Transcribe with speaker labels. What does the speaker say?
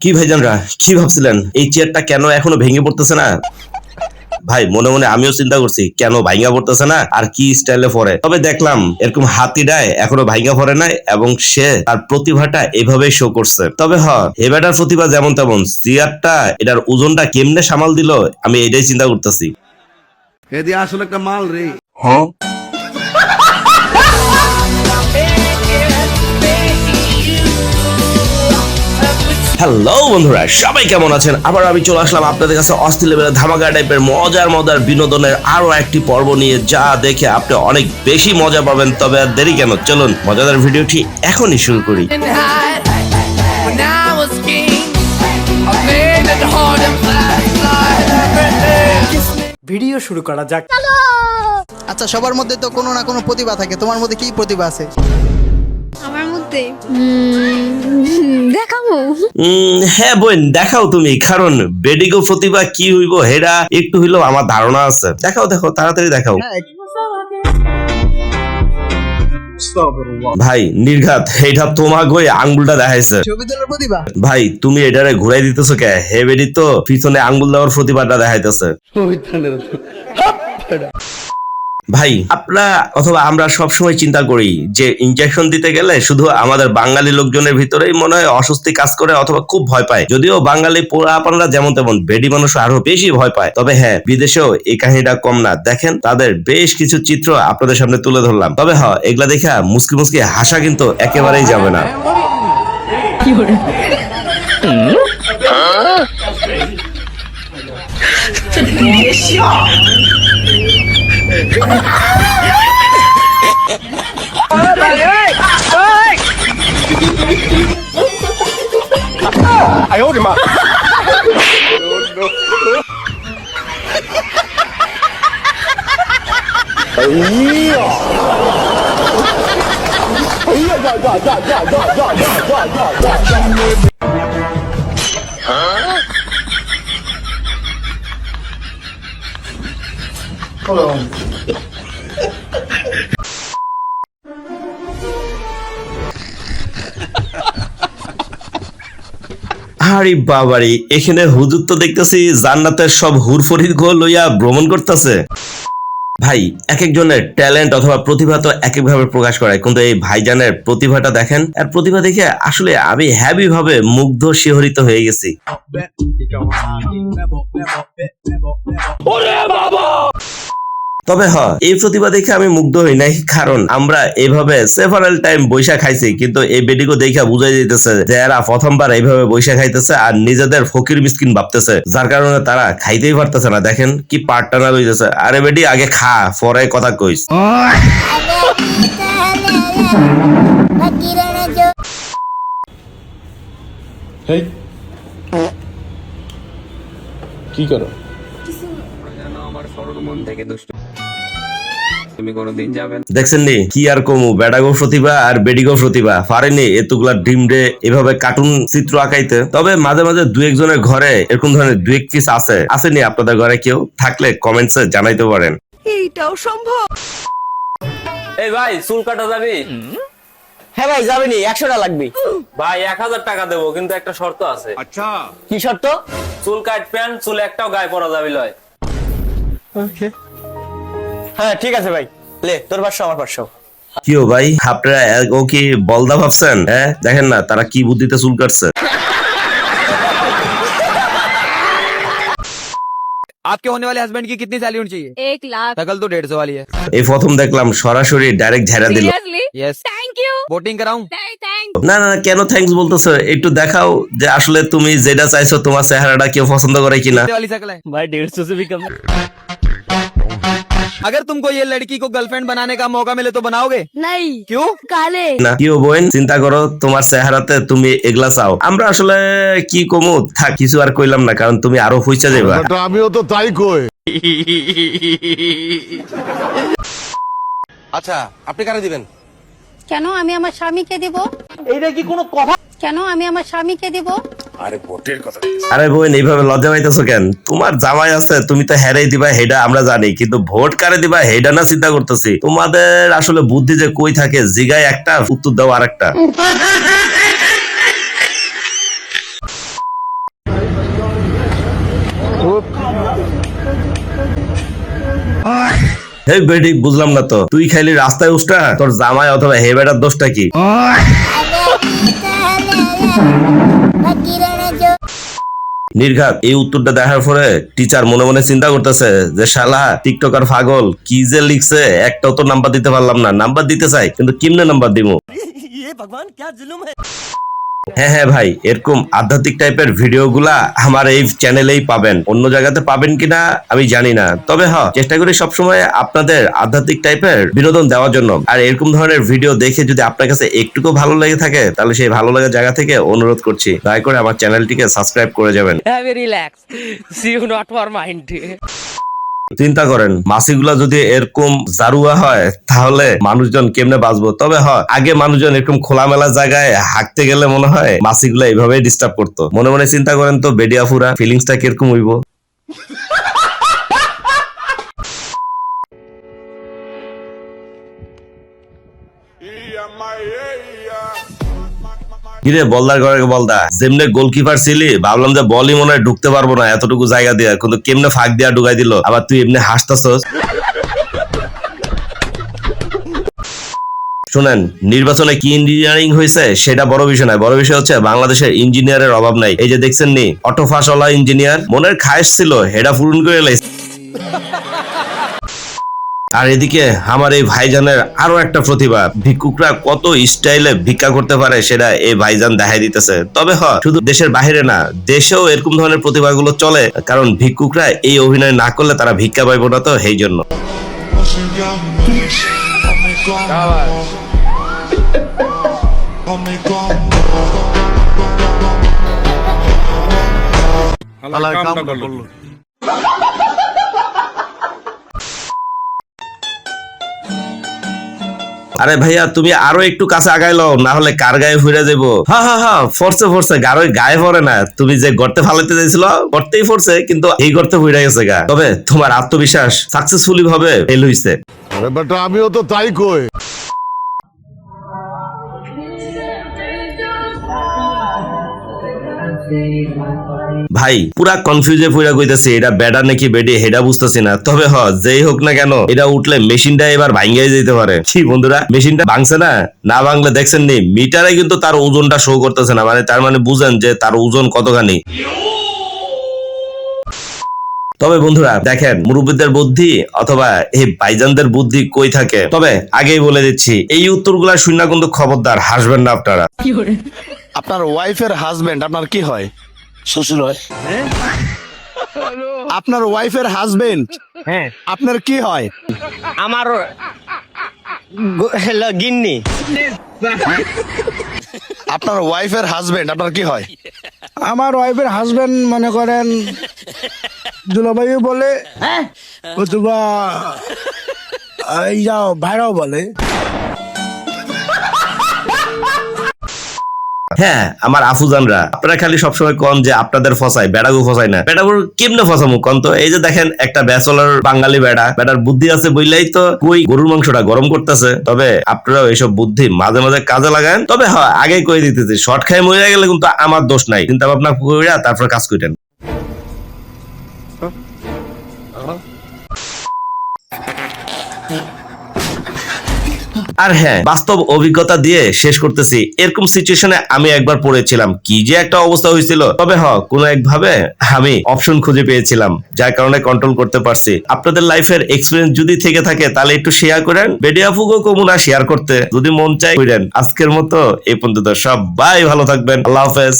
Speaker 1: কি ভাইজানরা কি ভাবছিলেন এই চেয়ারটা কেন এখনো ভেঙে পড়তেছে না? ভাই মনে মনে আমিও চিন্তা করছি কেন ভাইঙ্গা পড়তেছে না আর কি স্টাইলে পড়ে। তবে দেখলাম এরকম হাতিটায় এখনো ভাইঙ্গা পড়ে নাই এবং সে তার প্রতিভাটা এভাবেই শো করছে। তবে হেবেটার প্রতিভা যেমন তেমন, চেয়ারটা এটার ওজনটা কেমনে সামাল দিল আমি এটাই চিন্তা করতেছি।
Speaker 2: এদি আসলে একটা মাল রে।
Speaker 1: হ্যালো বন্ধুরা, সবাই কেমন আছেন? আবার আমি চলে আসলাম আপনাদের কাছে অস্থির লেভেলের ধামাকা টাইপের মজার বিনোদনের আরো একটি পর্ব নিয়ে, যা দেখে আপনি অনেক বেশি মজা পাবেন। তবে আর দেরি কেন, চলুন মজাদার ভিডিওটি এখনই শুরু করি।
Speaker 3: ভিডিও শুরু করা যাক।
Speaker 4: আচ্ছা, সবার মধ্যে তো কোনো না কোনো প্রতিভা থাকে, তোমার মধ্যে কি প্রতিভা আছে?
Speaker 5: আমার মধ্যে দেখাবো।
Speaker 1: হ্যাঁ বোন, দেখাও তুমি, কারণ বেডিগো প্রতিভা কি হইব হেরা একটু হইলেও আমার ধারণা আছে। দেখাও তাড়াতাড়ি দেখাও। ভাই নির্ঘাত এটা তোমাকে আঙ্গুলটা দেখাইছে।
Speaker 4: ছবি তোলার প্রতিভা?
Speaker 1: ভাই তুমি এটারে ঘুরাই দিতেছো কে? হে বেডি তো পিছনে আঙ্গুল দেওয়ার প্রতিভাটা দেখাইতেছে। ভাই আপনারা অথবা আমরা সবসময় চিন্তা করি যে ইনজেকশন দিতে গেলে শুধু আমাদের বাঙালি লোকজনের ভিতরেই মনে হয় অস্বস্তি কাজ করে অথবা খুব ভয় পায়। যদিও বাঙালি পোলাপানরা যেমন তেমন, বেডি মানুষ আরো বেশি ভয় পায়। তবে হ্যাঁ, বিদেশেও এই কাহিনীটা কম না। দেখেন তাদের বেশ কিছু চিত্র আপনাদের সামনে তুলে ধরলাম। তবে এগুলা দেখা মুসকি হাসা কিন্তু একেবারেই যাবে না। আরে বাবারি, এখানে হুজুর তো দেখতেছি জান্নাতের সব হুরফরিদ গো লইয়া ভ্রমণ করতেছে। ভাই এক একজনের ট্যালেন্ট অথবা প্রতিভা তো এক একভাবে প্রকাশ করে, কিন্তু এই ভাইজানের প্রতিভাটা দেখেন। আর প্রতিভা দেখে আসলে আমি হ্যাপি ভাবে মুগ্ধ শিহরিত হয়ে গেছি। তবে এই প্রতিভা দেখে আমি মুগ্ধ হই নাই, কারণ আমরা এইভাবে সেভারাল টাইম বৈশা খাইছি, কিন্তু এই বেডিগো দেখা বুঝাই দিতেছে যে এরা প্রথমবার এইভাবে বৈশা খাইতেছে আর নিজেদের ফকির মিসকিন ভাবতেছে, যার কারণে তারা খাইতেই পারতেছে না। দেখেন কি পার্টনার হইতেছে। আরে বেডি আগে খা, পরে কথা কইস।
Speaker 6: কি করো?
Speaker 1: দেখছেন নি কি আর কমু, বেডাগো প্রতিভা আর বেডিগো প্রতিভা পারেনি এতগুলা ডিম রে এভাবে কার্টুন চিত্র আঁকাইতে। তবে মাঝে মাঝে দু একজনের ঘরে এরকম ধরনের দু এক পিস আসেনি আপনাদের ঘরে? কেউ থাকলে কমেন্টসে জানাইতে পারেন।
Speaker 5: এইটাও সম্ভব।
Speaker 7: এই ভাই, চুল কাটা যাবি?
Speaker 4: হ্যাঁ ভাই, যাবে নি, 100 টাকা লাগবে।
Speaker 7: ভাই 1000 টাকা দেবো, কিন্তু একটা শর্ত আছে।
Speaker 2: আচ্ছা,
Speaker 4: কি শর্ত?
Speaker 7: চুল কাটবেন, চুল একটাও গায়ে পরা যাবি লয়।
Speaker 4: হ্যাঁ ঠিক আছে ভাই, লে তোর 500 আমার 500।
Speaker 1: কিও ভাই, আপনারা ও কি বলদা ভাবছেন? হ্যাঁ দেখেন না তারা কি বুদ্ধিতে চুল কাটছে।
Speaker 8: आपके होने वाले हस्बैंड की कितनी सैलरी होनी चाहिए?
Speaker 5: 1 लाख।
Speaker 8: शकल तो 150 वाली है।
Speaker 1: এই প্রথম দেখলাম সরাসরি ডাইরেক্ট ঝেড়া দিল।
Speaker 5: Seriously?
Speaker 8: Yes.
Speaker 5: Thank you.
Speaker 8: Voting कराऊं?
Speaker 5: থ্যাংক।
Speaker 1: না কেন থ্যাঙ্কস বলতেছো? একটু দেখাও যে আসলে তুমি যেটা চাইছো তোমার চেহারাটা কেউ পছন্দ করে কিনা।
Speaker 8: कितने वाली शकल है?
Speaker 4: ভাই 150 से भी कम।
Speaker 8: अगर तुमको ये लड़की को गर्लफ्रेंड बनाने का मौका मिले तो बनाओगे?
Speaker 5: नहीं।
Speaker 8: क्यों?
Speaker 5: কালে।
Speaker 1: না কিও বোন, চিন্তা করো তোমার চেহারাতে তুমি এগুলা চাও। আমরা আসলে কি কমু, থাক কিছু আর কইলাম না, কারণ তুমি আরো হইচা যাবা।
Speaker 2: আমিও তো তাই কই।
Speaker 6: আচ্ছা, আপনি কারে দিবেন?
Speaker 5: কেন আমি আমার স্বামীকে দেব?
Speaker 4: এইটা কি কোনো কথা?
Speaker 5: কেন আমি আমার স্বামীকে দেব?
Speaker 1: আরে বোন এইভাবে লজ্জা পাইতেছো কেন? তোমার জামাই আছে, তুমি তো হেরাই দিবা হেডা আমরা জানি, কিন্তু ভোট কারে দিবা হেডা না চিন্তা করতেছি। তোমাদের আসলে বুদ্ধি যে কই থাকে, জিগায় একটা উত্তর দাও আরেকটা। হেই বেডি, বুঝলাম না তো, তুই খাইলি রাস্তায় উষ্টা, তোর জামাই অথবা হে বেটার দোষটা কি? নির্ঘাত এই উত্তরটা দেখার পরে টিচার মনে মনে চিন্তা করতেছে যে শালা টিকটকার পাগল কি যে লিখছে, একটাও তো নাম্বার দিতে পারলাম না। নাম্বার দিতে চাই কিন্তু কেমনে নাম্বার দিব? হ্যাঁ হ্যাঁ ভাই, এরকম আধ্যাত্মিক টাইপের ভিডিও গুলা আমার এই চ্যানেলেই পাবেন, অন্য জায়গাতে পাবেন কিনা আমি জানি না। তবে হ্যাঁ, চেষ্টা করি সবসময় আপনাদের আধ্যাত্মিক টাইপের বিনোদন দেওয়ার জন্য। আর এরকম ধরনের ভিডিও দেখে যদি আপনার কাছে একটুকু ভালো লেগে থাকে, তাহলে সেই ভালো লাগার জায়গা থেকে অনুরোধ করছি দয়া করে আমার চ্যানেলটিকে সাবস্ক্রাইব করে যাবেন।
Speaker 6: relax. See you not for mind.
Speaker 1: চিন্তা করেন, মাছিগুলা যদি এরকম জারুয়া হয় তাহলে মানুষজন কেমনে বাঁচবো? তবে হয় আগে মানুষজন এরকম খোলামেলা জায়গায় হাঁটতে গেলে মনে হয় মাছিগুলা এইভাবেই ডিস্টার্ব করতো। মনে মনে চিন্তা করেন তো বেডিয়াফুরা ফিলিংসটা কিরকম হইব? কিরে বলদার ঘরে বলদা, যেমনে গোলকিপার ছিলি ভাবলাম যে বলই মনে হয় ঢুকতে পারবো না এতটুকু জায়গা দিয়া, কিন্তু কেমনে ফাঁক দিয়া ঢুকাই দিল। আবার তুই এমনি হাসতাছস। শুনেন, নির্বাচনে কি ইঞ্জিনিয়ারিং হয়েছে সেটা বড় বিষয় নয়, বড় বিষয় হচ্ছে বাংলাদেশের ইঞ্জিনিয়ারের অভাব নাই। এই যে দেখছেন নি অটো ফাঁসওয়ালা ইঞ্জিনিয়ার, মনের খায়েশ ছিল হেডা পূরণ করে লাইছে। আর এদিকে আমার এই ভাইজানের আরো একটা প্রতিভা, ভিক্ষুকরা কত স্টাইলে ভিক্ষা করতে পারে সেটা এই ভাইজান দেখাই দিতেছে। তবে শুধু দেশের বাইরে না, দেশেও এরকম ধরনের প্রতিভাগুলো চলে, কারণ ভিক্ষুকরা এই অভিনয় না করলে তারা ভিক্ষা পাইবো না, তো সেই জন্য। আরে ভাইয়া, তুমি আরো একটু কাছে আগাইলো, না হলে কার গায়ে ফুরে যাবো। হ্যাঁ ফরছে ফরছে, গায়ে পড়ে না। তুমি যে গর্তে ফালাইতে চাইছিল গর্তেই ফরছে, কিন্তু এই গর্তে ফুরে গেছে গা। তবে তোমার আত্মবিশ্বাস সাকসেসফুলি ভাবে ফেল হইছে।
Speaker 2: আরে বেটা, আমিও তো তাই কই।
Speaker 1: ভাই পুরা কনফিউজে পুরা কইতাছি এটা বেডা নাকি বেডি হেডা বুঝতেছি না। তবে যেই হোক না কেন, এটা উঠলে মেশিনটা এবার ভাঙ্গাই যেতে পারে। কি বন্ধুরা, মেশিনটা ভাঙছে না? না ভাঙলে দেখছেন নি মিটারে কিন্তু তার ওজনটা শো করতেছে না, মানে তার মানে বুঝেন যে তার ওজন কতখানি। তবে বন্ধুরা দেখেন, মুরব্বীদের বুদ্ধি অথবা এই ভাইজানদের বুদ্ধি কই থাকে। তবে আগেই বলে দিচ্ছি, এই উত্তরগুলা শুনে কিন্তু খবরদার হাসবেন না আপনারা।
Speaker 9: আপনার ওয়াইফের হাজবেন্ড আপনার কি হয়? শ্বশুর হয়। আপনার ওয়াইফের হাজবেন্ড
Speaker 6: হ্যাঁ,
Speaker 9: আপনার কি হয়?
Speaker 6: আমার হলো গিন্নি।
Speaker 9: আপনার ওয়াইফের হাজবেন্ড আপনার কি হয়?
Speaker 10: আমার ওয়াইফের হাজবেন্ড মনে করেন দুলাভাইও বলে, অথবা এই যাও ভাইরাও বলে।
Speaker 1: হ্যাঁ, আমার আফুজানরা, আপনারা খালি সবসময় কন যে আপনাদের ফসাই, বেড়াগু ফসাই না। বেড়াগুর কেমনে ফসামু কন তো? এই যে দেখেন একটা ব্যাচেলর বাঙালি বেড়ার বুদ্ধি আছে বইলাই তো কই গরুর মাংসটা গরম করতেছে। তবে আপনারাও এইসব বুদ্ধি মাঝে মাঝে কাজে লাগান। তবে আগে কই দিতেছি, শর্ট খাই মরে গেলে কিন্তু আমার দোষ নাই, চিন্তা ভাবনা কইরা তারপর কাজ করেন। আর হ্যাঁ, বাস্তব অভিজ্ঞতা দিয়ে শেষ করতেছি। এরকম সিচুয়েশনে আমি একবার পড়েছিলাম, কি যে একটা অবস্থা হয়েছিল। তবে কোনো একভাবে আমি অপশন খুঁজে পেয়েছিলাম, যার কারণে কন্ট্রোল করতে পারছি। আপনাদের লাইফের এক্সপিরিয়েন্স যদি থেকে থাকে তাহলে একটু শেয়ার করেন। বেডিয়াফুগো কমুনা শেয়ার করতে যদি মন চাই করেন। আজকের মতো এই পর্যন্ত, সবাই ভালো থাকবেন। আল্লাহ হাফেজ।